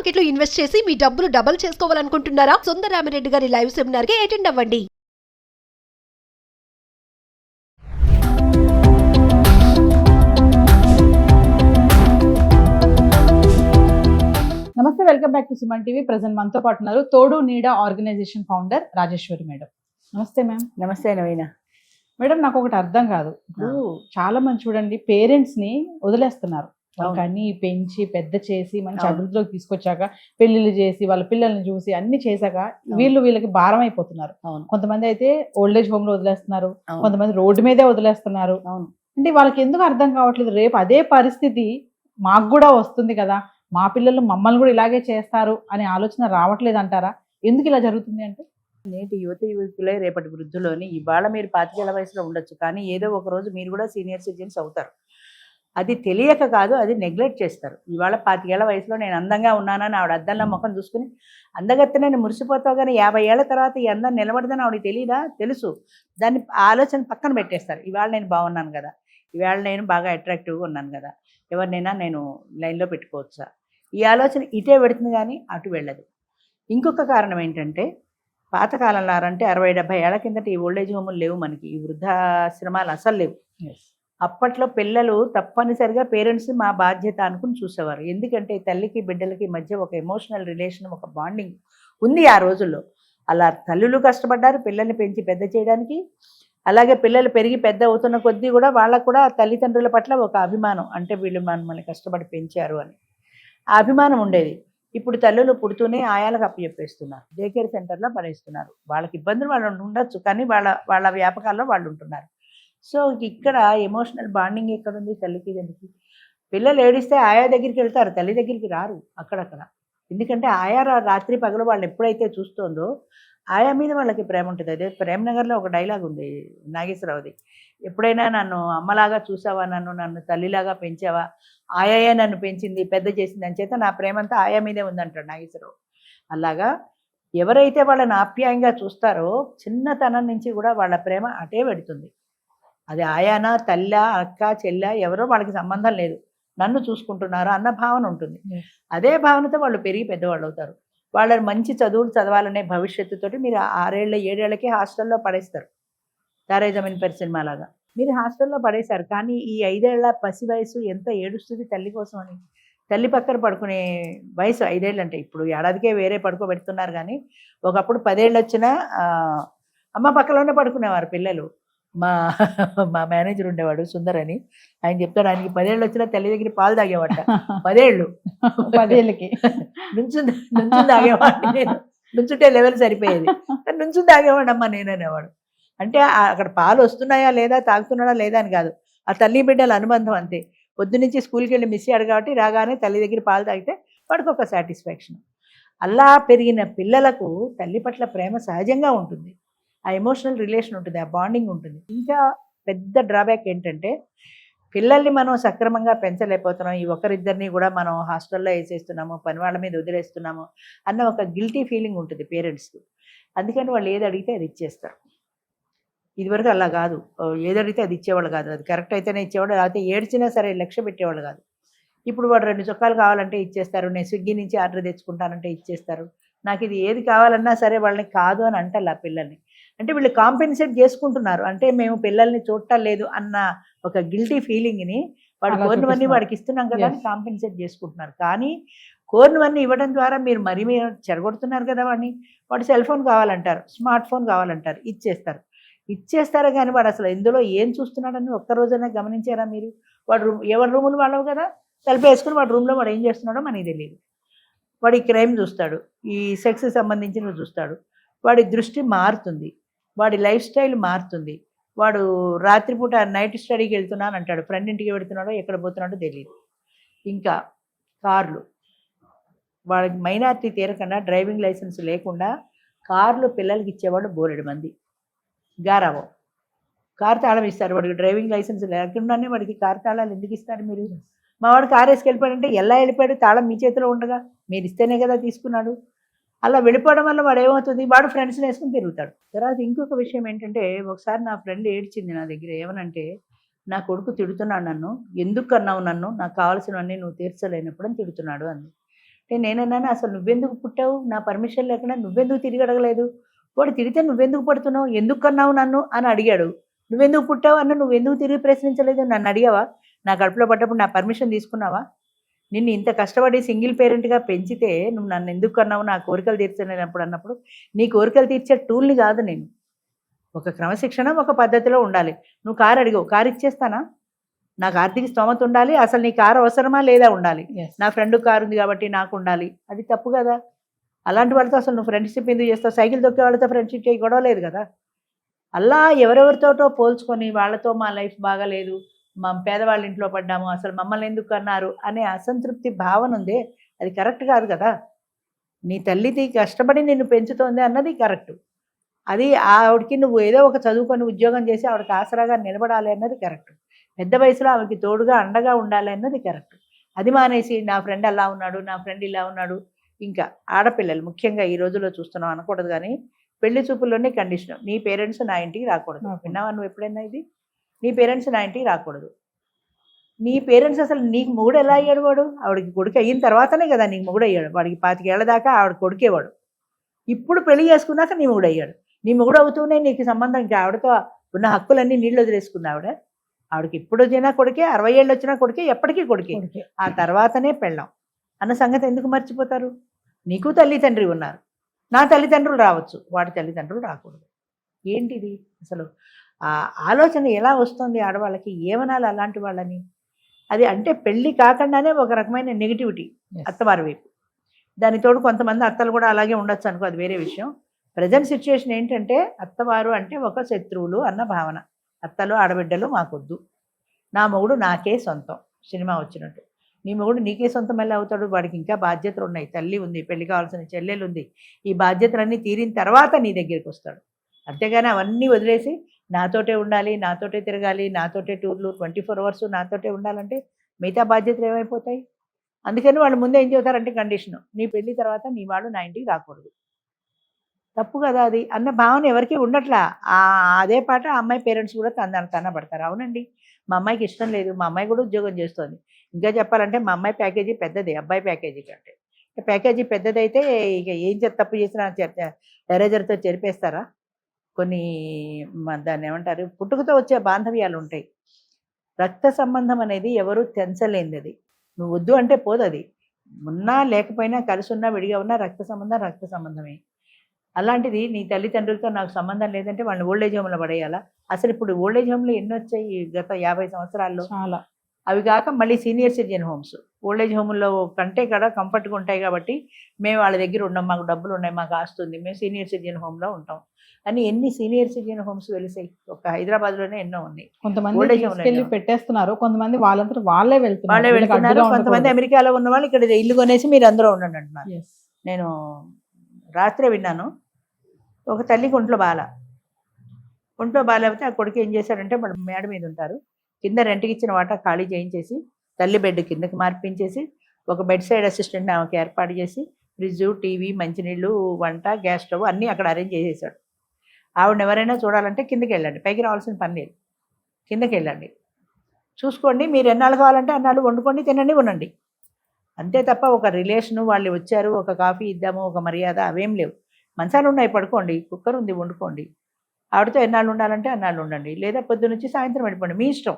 Market లో invest చేసి మీ డబ్బులు డబుల్ చేసుకోవాలనుకుంటున్నారా? సుందరరామిరెడ్డి గారి లైవ్ సెమినార్ కి అటెండ్ అవ్వండి. నమస్తే, welcome back to Suman TV. Present మనతో పాటు ఉన్నారు తోడు నీడ ఆర్గనైజేషన్ ఫౌండర్ రాజేశ్వరి మేడం. నమస్తే మ్యామ్. నమస్తే నవీన. మేడం, నాకు ఒకటి అర్థం కాదు. ఇప్పుడు చాలా మంది చూడండి, పేరెంట్స్ ని వదిలేస్తున్నారు. కానీ పెంచి పెద్ద చేసి మంచి అభివృద్ధిలోకి తీసుకొచ్చాక పెళ్లిళ్ళు చేసి వాళ్ళ పిల్లల్ని చూసి అన్ని చేశాక వీళ్ళకి భారం అయిపోతున్నారు. కొంతమంది అయితే ఓల్డేజ్ హోమ్ లో వదిలేస్తున్నారు, కొంతమంది రోడ్డు మీదే వదిలేస్తున్నారు. అంటే వాళ్ళకి ఎందుకు అర్థం కావట్లేదు, రేపు అదే పరిస్థితి మాకు కూడా వస్తుంది కదా, మా పిల్లలు మమ్మల్ని కూడా ఇలాగే చేస్తారు అనే ఆలోచన రావట్లేదు అంటారా? ఎందుకు ఇలా జరుగుతుంది అంటే, నేటి యువకులే రేపటి వృద్ధులోని. ఇవాళ మీరు 25 వయసులో ఉండొచ్చు, కానీ ఏదో ఒక రోజు మీరు కూడా సీనియర్ సిటిజన్స్ అవుతారు. అది తెలియక కాదు, అది నెగ్లెక్ట్ చేస్తారు. ఇవాళ 25 వయసులో నేను అందంగా ఉన్నానని ఆవిడ అద్దంలో ముఖం చూసుకుని అందగత్తెనని మురిసిపోతావు, కానీ 50 ఏళ్ల తర్వాత ఈ అందం నిలబడదని ఆవిడకి తెలియదా? తెలుసు. దాన్ని ఆలోచన పక్కన పెట్టేస్తారు. ఇవాళ నేను బాగున్నాను కదా, ఇవాళ నేను బాగా అట్రాక్టివ్గా ఉన్నాను కదా, ఎవరినైనా నేను లైన్లో పెట్టుకోవచ్చా, ఈ ఆలోచన ఇటే పెడుతుంది కానీ అటు వెళ్ళదు. ఇంకొక కారణం ఏంటంటే, పాతకాలంలో అంటే 60-70 ఏళ్ల కిందట ఈ ఓల్డేజ్ హోములు లేవు, మనకి ఈ వృద్ధాశ్రమాలు అసలు లేవు. అప్పట్లో పిల్లలు తప్పనిసరిగా పేరెంట్స్ మా బాధ్యత అనుకుని చూసేవారు. ఎందుకంటే తల్లికి బిడ్డలకి మధ్య ఒక ఎమోషనల్ రిలేషన్, ఒక బాండింగ్ ఉంది ఆ రోజుల్లో. అలా తల్లులు కష్టపడ్డారు పిల్లల్ని పెంచి పెద్ద చేయడానికి. అలాగే పిల్లలు పెరిగి పెద్ద అవుతున్న కొద్దీ కూడా వాళ్ళకు కూడా తల్లిదండ్రుల పట్ల ఒక అభిమానం, అంటే వీళ్ళు మనల్ని కష్టపడి పెంచారు అని ఆ అభిమానం ఉండేది. ఇప్పుడు తల్లులు పుడుతూనే ఆయాలకు అప్పచెప్పేస్తున్నారు, డే కేర్ సెంటర్లో పడేస్తున్నారు. వాళ్ళకి ఇబ్బందులు వాళ్ళు ఉండొచ్చు, కానీ వాళ్ళ వ్యాపకాల్లో వాళ్ళు ఉంటున్నారు. సో ఇక్కడ ఎమోషనల్ బాండింగ్ ఎక్కడుంది తల్లికి తండ్రికి? పిల్లలు ఏడిస్తే ఆయా దగ్గరికి వెళ్తారు, తల్లి దగ్గరికి రారు అక్కడక్కడ. ఎందుకంటే ఆయా రాత్రి పగలు వాళ్ళని ఎప్పుడైతే చూస్తుందో ఆయా మీద వాళ్ళకి ప్రేమ ఉంటుంది. అదే ప్రేమనగర్లో ఒక డైలాగ్ ఉంది నాగేశ్వరరావుది, ఎప్పుడైనా నన్ను అమ్మలాగా చూసావా, నన్ను తల్లిలాగా పెంచావా, ఆయాయే నన్ను పెంచింది పెద్ద చేసింది అని చేత నా ప్రేమంతా ఆయా మీదే ఉందంటాడు నాగేశ్వరరావు. అలాగా ఎవరైతే వాళ్ళని ఆప్యాయంగా చూస్తారో చిన్నతనం నుంచి కూడా వాళ్ళ ప్రేమ అటే పెడుతుంది. అది ఆయానా తల్లి అక్క చెల్ల ఎవరో వాళ్ళకి సంబంధం లేదు, నన్ను చూసుకుంటున్నారు అన్న భావన ఉంటుంది. అదే భావనతో వాళ్ళు పెరిగి పెద్దవాళ్ళు అవుతారు. వాళ్ళని మంచి చదువులు చదవాలనే భవిష్యత్తుతోటి మీరు 6 ఏళ్ళ 7 ఏళ్ళకే హాస్టల్లో పడేస్తారు. తారే జమీన్ పర్ సినిమా లాగా మీరు హాస్టల్లో పడేశారు. కానీ ఈ 5 ఏళ్ల పసి వయసు ఎంత ఏడుస్తుంది తల్లి కోసం అని. తల్లి పక్కన పడుకునే వయసు 5 ఏళ్ళు అంటే, ఇప్పుడు ఏడాదికే వేరే పడుకోబెడుతున్నారు, కానీ ఒకప్పుడు 10 ఏళ్ళు వచ్చినా అమ్మ పక్కలోనే పడుకునేవారు పిల్లలు. మా మేనేజర్ ఉండేవాడు సుందర్ అని, ఆయన చెప్తాడు, ఆయనకి 10 ఏళ్ళు వచ్చినా తల్లి దగ్గర పాలు తాగేవాట. 10 ఏళ్ళు 10 ఏళ్ళకి నుంచుని తాగేవాడు. నేను నుంచుంటే లెవెల్ సరిపోయేది, నుంచుని తాగేవాడు అమ్మ నేననేవాడు. అంటే అక్కడ పాలు వస్తున్నాయా లేదా, తాగుతున్నాడా లేదా అని కాదు, ఆ తల్లి బిడ్డల అనుబంధం అంతే. పొద్దునుంచి స్కూల్కి వెళ్ళి మిస్ అయ్యాడు కాబట్టి రాగానే తల్లి దగ్గర పాలు తాగితే వాడికి ఒక సాటిస్ఫాక్షన్. అలా పెరిగిన పిల్లలకు తల్లి పట్ల ప్రేమ సహజంగా ఉంటుంది, ఆ ఎమోషనల్ రిలేషన్ ఉంటుంది, ఆ బాండింగ్ ఉంటుంది. ఇంకా పెద్ద డ్రాబ్యాక్ ఏంటంటే, పిల్లల్ని మనం సక్రమంగా పెంచలేకపోతున్నాం, ఈ ఒకరిద్దరిని కూడా మనం హాస్టల్లో వేసేస్తున్నాము, పని వాళ్ళ మీద వదిలేస్తున్నాము అన్న ఒక గిల్టీ ఫీలింగ్ ఉంటుంది పేరెంట్స్కి. అందుకని వాళ్ళు ఏది అడిగితే అది ఇచ్చేస్తారు. ఇదివరకు అలా కాదు, ఏది అడిగితే అది ఇచ్చేవాళ్ళు కాదు. అది కరెక్ట్ అయితేనే ఇచ్చేవాళ్ళు, లేకపోతే ఏడ్చినా సరే లక్ష్య పెట్టేవాళ్ళు కాదు. ఇప్పుడు వాడు 2 చొక్కాలు కావాలంటే ఇచ్చేస్తారు, నేను స్విగ్గీ నుంచి ఆర్డర్ తెచ్చుకుంటానంటే ఇచ్చేస్తారు. నాకు ఇది ఏది కావాలన్నా సరే వాళ్ళని కాదు అని అంటారు ఆ పిల్లల్ని. అంటే వీళ్ళు కాంపెన్సేట్ చేసుకుంటున్నారు, అంటే మేము పిల్లల్ని చూడటం లేదు అన్న ఒక గిల్టీ ఫీలింగ్ని వాడు కోరినవన్నీ వాడికి ఇస్తున్నాం కదా అని కాంపెన్సేట్ చేసుకుంటున్నారు. కానీ కోరినవన్నీ ఇవ్వడం ద్వారా మీరు చెరగొడుతున్నారు కదా వాడిని. వాడు సెల్ ఫోన్ కావాలంటారు, స్మార్ట్ ఫోన్ కావాలంటారు, ఇచ్చేస్తారా కానీ వాడు అసలు ఇందులో ఏం చూస్తున్నాడని ఒక్కరోజైనా గమనించారా మీరు? వాడు ఎవరి రూములు వాళ్ళవు కదా, తలుపు వేసుకుని వాడు రూమ్లో వాడు ఏం చేస్తున్నాడో మనకి తెలియదు. వాడు ఈ క్రైమ్ చూస్తాడు, ఈ సెక్స్ సంబంధించినవి చూస్తాడు, వాడి దృష్టి మారుతుంది, వాడి లైఫ్ స్టైల్ మారుతుంది. వాడు రాత్రిపూట నైట్ స్టడీకి వెళ్తున్నాను అంటాడు, ఫ్రెండ్ ఇంటికి వెళ్తున్నాడో ఎక్కడ పోతున్నాడో తెలియదు. ఇంకా కార్లు, వాడికి మైనారిటీ తీరకుండా డ్రైవింగ్ లైసెన్స్ లేకుండా కార్లు పిల్లలకి ఇచ్చేవాడు బోలెడు మంది. గారావం, కారు తాళం ఇస్తారు, వాడికి డ్రైవింగ్ లైసెన్స్ లేకుండానే వాడికి కారు తాళాలు ఎందుకు ఇస్తారు మీరు? మా వాడు కారు వేసుకెళ్ళిపోయాడంటే ఎలా వెళ్ళిపోయాడు, తాళం మీ చేతిలో ఉండగా మీరు ఇస్తేనే కదా తీసుకున్నాడు. అలా వెళ్ళిపోవడం వల్ల వాడు ఏమవుతుంది, వాడు ఫ్రెండ్స్ని వేసుకుని తిరుగుతాడు. తర్వాత ఇంకొక విషయం ఏంటంటే, ఒకసారి నా ఫ్రెండ్ ఏడ్చింది నా దగ్గర, ఏమనంటే, నా కొడుకు తిడుతున్నాడు నన్ను, ఎందుకు అన్నావు నన్ను, నాకు కావాల్సినవన్నీ నువ్వు తీర్చలేనప్పుడు అని తిడుతున్నాడు అంది. నేనన్నాను, అసలు నువ్వెందుకు పుట్టావు, నా పర్మిషన్ లేకుండా నువ్వెందుకు తిరిగి అడగలేదు, వాడు తిడితే నువ్వెందుకు పడుతున్నావు, ఎందుకు కన్నావు నన్ను అని అడిగాడు. నువ్వెందుకు పుట్టావు అన్న, నువ్వెందుకు తిరిగి ప్రశ్నించలేదు, నన్ను అడిగావా, నా కడుపులో పడ్డప్పుడు నా పర్మిషన్ తీసుకున్నావా, నిన్ను ఇంత కష్టపడి సింగిల్ పేరెంట్గా పెంచితే నువ్వు నన్ను ఎందుకు కన్నావు, నా కోరికలు తీర్చలేనప్పుడు అన్నప్పుడు, నీ కోరికలు తీర్చే టూల్ని కాదు నేను, ఒక క్రమశిక్షణ ఒక పద్ధతిలో ఉండాలి. నువ్వు కారు అడిగావు, కారు ఇచ్చేస్తానా, నాకు ఆర్థిక స్తోమత ఉండాలి, అసలు నీ కారు అవసరమా లేదా ఉండాలి, నా ఫ్రెండ్ కారు ఉంది కాబట్టి నాకు ఉండాలి, అది తప్పు కదా. అలాంటి వాళ్ళతో అసలు నువ్వు ఫ్రెండ్షిప్ ఎందుకు చేస్తావు, సైకిల్ తొక్కే వాళ్ళతో ఫ్రెండ్షిప్ చేయి, గొడవ లేదు కదా. అలా ఎవరెవరితోటో పోల్చుకొని వాళ్ళతో మా లైఫ్ బాగాలేదు, మా పేదవాళ్ళ ఇంట్లో పడ్డాము, అసలు మమ్మల్ని ఎందుకు అన్నారు అనే అసంతృప్తి భావన ఉందే, అది కరెక్ట్ కాదు కదా. నీ తల్లిది కష్టపడి నిన్ను పెంచుతోంది అన్నది కరెక్ట్, అది ఆవిడకి నువ్వు ఏదో ఒక చదువుకొని ఉద్యోగం చేసి ఆవిడకి ఆసరాగా నిలబడాలి అన్నది కరెక్ట్, పెద్ద వయసులో ఆవిడకి తోడుగా అండగా ఉండాలి అన్నది కరెక్ట్. అది మానేసి నా ఫ్రెండ్ అలా ఉన్నాడు, నా ఫ్రెండ్ ఇలా ఉన్నాడు. ఇంకా ఆడపిల్లలు ముఖ్యంగా ఈ రోజుల్లో చూస్తున్నాం అనకూడదు, కానీ పెళ్లి చూపుల్లోనే కండిషన్, నీ పేరెంట్స్ నా ఇంటికి రాకూడదు. విన్నావా నువ్వు ఎప్పుడైనా ఇది, నీ పేరెంట్స్ నా ఇంటికి రాకూడదు. నీ పేరెంట్స్ అసలు నీకు మొగుడు ఎలా అయ్యాడు, వాడు ఆవిడకి కొడుకు అయిన తర్వాతనే కదా నీకు మొగుడు అయ్యాడు. వాడికి 25 ఏళ్ల దాకా ఆవిడ కొడుకేవాడు, ఇప్పుడు పెళ్లి చేసుకున్నాక నీ మొగుడు అయ్యాడు. నీ మొగుడు అవుతూనే నీకు సంబంధం, ఇంకా ఆవిడతో ఉన్న హక్కులన్నీ నీళ్ళు వదిలేసుకుంది ఆవిడకి ఇప్పుడు వచ్చినా కొడుకే, 60 ఏళ్ళు వచ్చినా కొడుకే, ఎప్పటికీ కొడుకే, ఆ తర్వాతనే పెళ్ళాం అన్న సంగతి ఎందుకు మర్చిపోతారు. నీకు తల్లిదండ్రి ఉన్నారు, నా తల్లిదండ్రులు రావచ్చు, వాడి తల్లిదండ్రులు రాకూడదు. ఏంటిది అసలు ఆ ఆలోచన ఎలా వస్తుంది ఆడవాళ్ళకి, ఏమనాలి అలాంటి వాళ్ళని. అది అంటే పెళ్ళి కాకుండానే ఒక రకమైన నెగిటివిటీ అత్తవారి వైపు. దానితోడు కొంతమంది అత్తలు కూడా అలాగే ఉండొచ్చు అనుకో, అది వేరే విషయం. ప్రజెంట్ సిచ్యువేషన్ ఏంటంటే అత్తవారు అంటే ఒక శత్రువులు అన్న భావన. అత్తలు ఆడబిడ్డలు మాకొద్దు, నా మొగుడు నాకే సొంతం, సినిమా వచ్చినట్టు. నీ మొగుడు నీకే సొంతం ఎలా అవుతాడు, వాడికి ఇంకా బాధ్యతలు ఉన్నాయి, తల్లి ఉంది, పెళ్లి కావాల్సిన చెల్లెలు ఉంది, ఈ బాధ్యతలన్నీ తీరిన తర్వాత నీ దగ్గరికి వస్తాడు. అంతేగాని అవన్నీ వదిలేసి నాతోటే ఉండాలి, నాతోటే తిరగాలి, నాతోటే టూర్లు 24 అవర్స్ నాతోటే ఉండాలంటే మిగతా బాధ్యతలు ఏమైపోతాయి. అందుకని వాళ్ళు ముందే ఏం చెబుతారంటే కండిషను, నీ పెళ్లి తర్వాత నీ వాడు నా ఇంటికి రాకూడదు. తప్పు కదా అది అన్న భావన ఎవరికి ఉండట్లా. అదే పాట ఆ అమ్మాయి పేరెంట్స్ కూడా తన పడతారు. అవునండి, మా అమ్మాయికి ఇష్టం లేదు, మా అమ్మాయి కూడా ఉద్యోగం చేస్తుంది. ఇంకా చెప్పాలంటే మా అమ్మాయి ప్యాకేజీ పెద్దది అబ్బాయి ప్యాకేజీ కంటే. ప్యాకేజీ పెద్దదైతే ఇక ఏం తప్పు చేసినా ఎరేజర్తో చెరిపేస్తారా. కొన్ని దాన్ని ఏమంటారు, పుట్టుకతో వచ్చే బాంధవ్యాలు ఉంటాయి. రక్త సంబంధం అనేది ఎవరు తెంచలేనిది, అది నువ్వు వద్దు అంటే పోదు. అది ఉన్నా లేకపోయినా, కలిసి ఉన్నా విడిగా ఉన్నా రక్త సంబంధమే. అలాంటిది నీ తల్లిదండ్రులతో నాకు సంబంధం లేదంటే వాళ్ళని ఓల్డేజ్ హోమ్లో పడేయాలా. అసలు ఇప్పుడు ఓల్డేజ్ హోమ్లో ఎన్ని వచ్చాయి గత 50 సంవత్సరాల్లో, చాలా. అవి కాక మళ్ళీ సీనియర్ సిటిజన్ హోమ్స్, ఓల్డేజ్ హోమ్లో కంటే కూడా కంఫర్ట్గా ఉంటాయి కాబట్టి మేము వాళ్ళ దగ్గర ఉన్నాం, మాకు డబ్బులు ఉన్నాయి, మాకు ఆస్తుంది, మేము సీనియర్ సిటిజన్ హోమ్లో ఉంటాం అని ఎన్ని సీనియర్ సిటిజన్ హోమ్స్ వెలిసాయి. ఒక హైదరాబాద్లోనే ఎన్నో ఉన్నాయి. కొంతమంది పెట్టేస్తున్నారు, కొంతమంది వాళ్ళంతా వాళ్ళే వెళ్తున్నారు, కొంతమంది అమెరికాలో ఉన్న వాళ్ళు ఇక్కడ ఇల్లు కొనేసి మీరు అందరూ ఉండండి అంటున్నారు. నేను రాత్రే విన్నాను, ఒక తల్లికి ఒంట్లో బాగాలేకపోతే ఆ కొడుకు ఏం చేశాడంటే వాళ్ళు మేడ మీద ఉంటారు, కింద రెంట్కి ఇచ్చిన వాటా ఖాళీ చేయించేసి తల్లి బెడ్ కిందకి మార్పించేసి ఒక బెడ్ సైడ్ అసిస్టెంట్ ఆమెకి ఏర్పాటు చేసి ఫ్రిడ్జ్, టీవీ, మంచినీళ్ళు, వంట, గ్యాస్ స్టవ్ అన్నీ అక్కడ అరేంజ్ చేసేసాడు. ఆవిడని ఎవరైనా చూడాలంటే కిందకి వెళ్ళండి, పైకి రావాల్సిన పని లేదు, కిందకి వెళ్ళండి, చూసుకోండి, మీరు ఎన్నాళ్ళు కావాలంటే అన్నాళ్ళు వండుకోండి, తినండి, ఉండండి, అంతే తప్ప ఒక రిలేషను వాళ్ళు వచ్చారు ఒక కాఫీ ఇద్దాము ఒక మర్యాద అవేం లేవు. మంచాలు ఉన్నాయి, పడుకోండి, కుక్కర్ ఉంది, వండుకోండి, ఆవిడతో ఎన్నాళ్ళు ఉండాలంటే అన్నాళ్ళు ఉండండి, లేదా పొద్దు నుంచి సాయంత్రం వెళ్ళిపోండి, మీ ఇష్టం,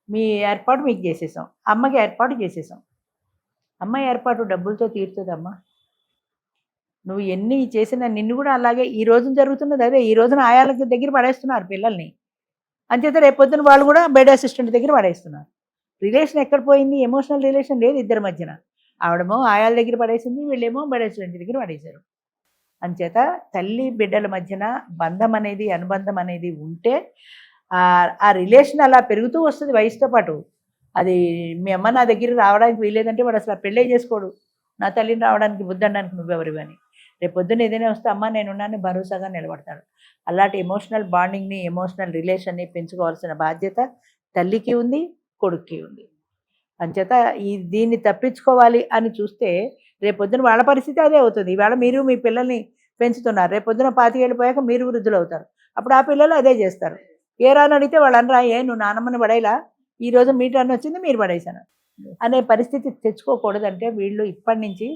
మీ ఏర్పాటు మీకు చేసేసాం. అమ్మకి ఏర్పాటు చేసేసాం. అమ్మాయి ఏర్పాటు డబ్బులతో తీరుతుందమ్మా. నువ్వు ఎన్ని చేసినా నిన్ను కూడా అలాగే ఈ రోజున జరుగుతున్నది అదే. ఈ రోజున ఆయాలకి దగ్గర పడేస్తున్నారు పిల్లల్ని, అంచేత రేపొద్దున వాళ్ళు కూడా బెడ్ అసిస్టెంట్ దగ్గర పడేస్తున్నారు. రిలేషన్ ఎక్కడ పోయింది, ఎమోషనల్ రిలేషన్ లేదు ఇద్దరి మధ్యన. ఆవిడేమో ఆయాల దగ్గర పడేసింది, వీళ్ళేమో బెడ్ అసిస్టెంట్ దగ్గర పడేశారు. అంచేత తల్లి బిడ్డల మధ్యన బంధం అనేది, అనుబంధం అనేది ఉంటే ఆ రిలేషన్ అలా పెరుగుతూ వస్తుంది వయసుతో పాటు. అది మీ అమ్మ నా దగ్గర రావడానికి వీలేదంటే వాడు అసలు పెళ్ళే చేసుకోడు. నా తల్లిని రావడానికి బుద్ధనడానికి నువ్వెవరివి అని. రేపు పొద్దున్న ఏదైనా వస్తే అమ్మ నేనున్నాను భరోసాగా నిలబడతాడు. అలాంటి ఎమోషనల్ బాండింగ్ని, ఎమోషనల్ రిలేషన్ని పెంచుకోవాల్సిన బాధ్యత తల్లికి ఉంది, కొడుక్కి ఉంది. అంచేత దీన్ని తప్పించుకోవాలి అని చూస్తే రేపొద్దున వాళ్ళ పరిస్థితి అదే అవుతుంది. ఈవేళ మీరు మీ పిల్లల్ని పెంచుతున్నారు, రేపొద్దున 25 ఏళ్ళు పోయాక మీరు వృద్ధులు అవుతారు, అప్పుడు ఆ పిల్లలు అదే చేస్తారు. ఏ రాని అడిగితే వాళ్ళు అనరా, ఏ నువ్వు నానమ్మని పడేలా, ఈరోజు మీ టర్న్ వచ్చింది మీరు పడేశాను. అనే పరిస్థితి తెచ్చుకోకూడదంటే వీళ్ళు ఇప్పటి నుంచి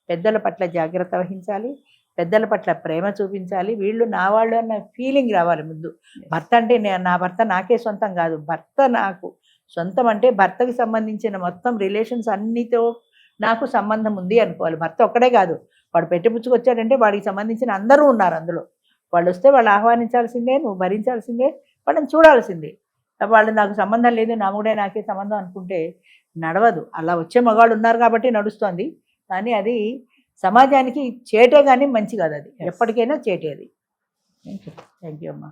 పెద్దల పట్ల జాగ్రత్త వహించాలి, పెద్దల పట్ల ప్రేమ చూపించాలి. వీళ్ళు నా వాళ్ళు అన్న ఫీలింగ్ రావాలి ముందు. భర్త అంటే నా భర్త నాకే సొంతం కాదు, భర్త నాకు సొంతం అంటే భర్తకి సంబంధించిన మొత్తం రిలేషన్స్ అన్నితో నాకు సంబంధం ఉంది అనుకోవాలి. భర్త ఒక్కడే కాదు, వాడు పెట్టిపుచ్చుకొచ్చాడంటే వాడికి సంబంధించిన అందరూ ఉన్నారు అందులో. వాళ్ళు వస్తే వాళ్ళు ఆహ్వానించాల్సిందే, నువ్వు భరించాల్సిందే, వాళ్ళని చూడాల్సిందే. వాళ్ళు నాకు సంబంధం లేదు, నా మూడే నాకే సంబంధం అనుకుంటే నడవదు. అలా వచ్చే మగాళ్ళు ఉన్నారు కాబట్టి నడుస్తోంది. కానీ అది సమాజానికి చేటే కానీ మంచి కాదు, అది ఎప్పటికైనా చేటే అది. Thank you. థ్యాంక్ యూ అమ్మా.